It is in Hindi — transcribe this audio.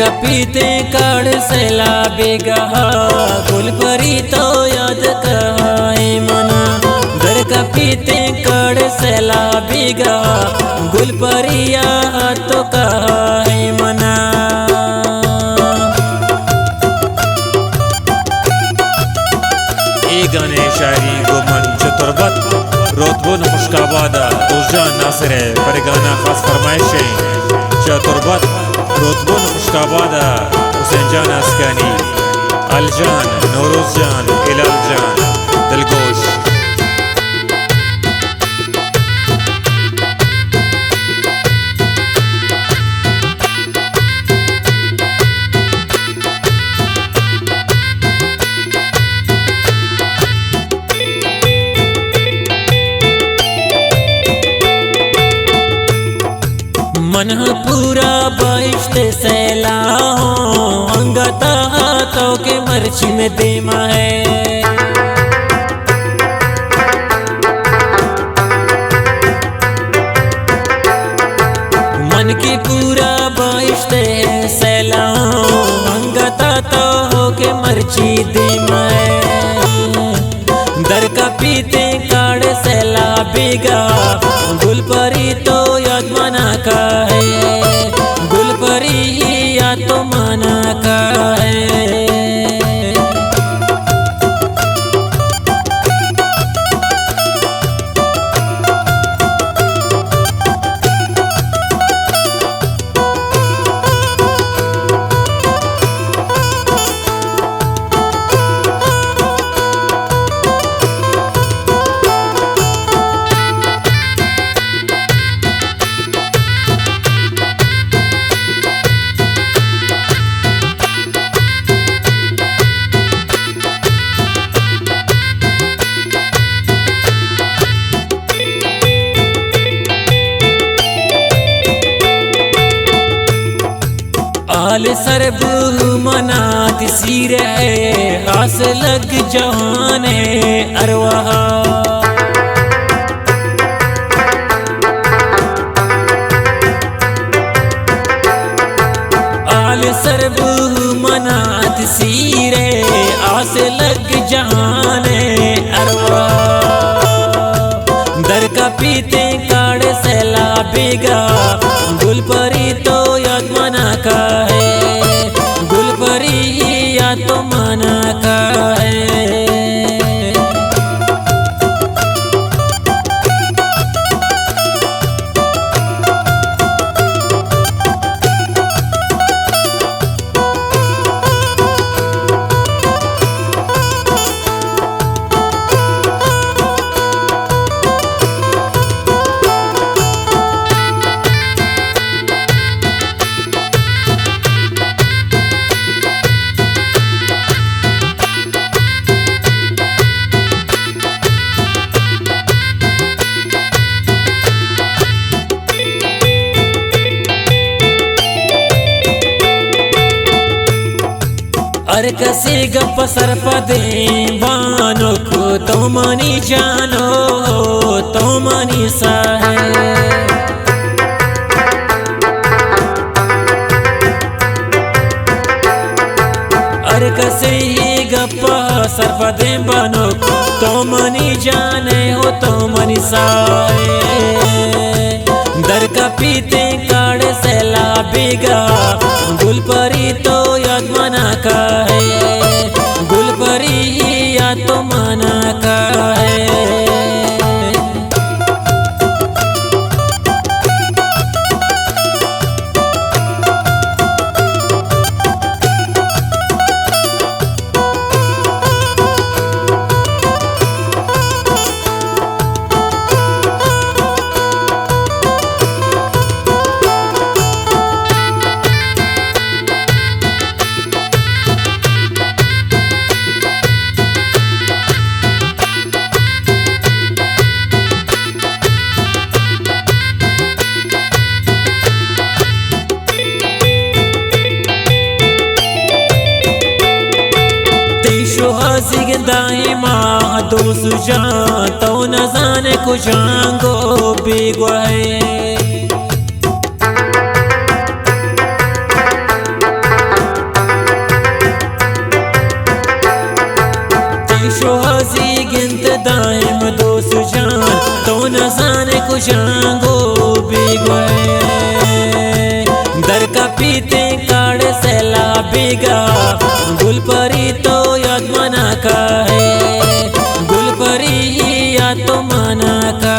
कपीते काढ़ सैला बेगहा गुलपरी तो याद कहाए मना। दर कपीते काढ़ सैला बेगहा गुलपरिया तो कहाए मना। ए गाने शायरी गोमन चतुर्बत रोतबुन खुशकाबादा दोजान नासिर है पर गाना खास फरमाइश है चतुर्बत रोतबुन खुशकाबादा हुसैन जान अस्कानी अलजान नौरोज जान इलाल जान दिलगोश। मन पूरा बाइश्ते सैला हो अंगता हाथों के मर्ची में देमा है। मन की पूरा बाइश्ते सैला हो अंगता तो हो के मर्ची देमा है। दर का पीते काढ़ सैला बेगा गुलपरी तो याद मना का है गुलपरी या तो मना का है। आल सरब मनात सीर है आस लग जहाने अरवाहा। आल सरब मनात सीर आस लग जहाने अरवाहा। दर का पीते काढ़ सैला बेगा गुलपरी तो याद मना का है गुलपरी या तो मना का है। अर कसे गप सर पदे बानो को तो मनी जानो तो मनी सा है। अर कसे गप सर पदे बानो तो मनी जाने हो तो मनी सा है। दर का पीते काढ़ सैला बेगा गुलपरी तो याद मना का है गुलपरी या तो मना का है। सिगदाई माँ तो सुजा तो न जाने कुछ आंगो बेगुए। जांगो बिगोए दर का पीते काड़ सेला बिगा गुलपरी तो याद मना का है गुलपरी याद तो मना का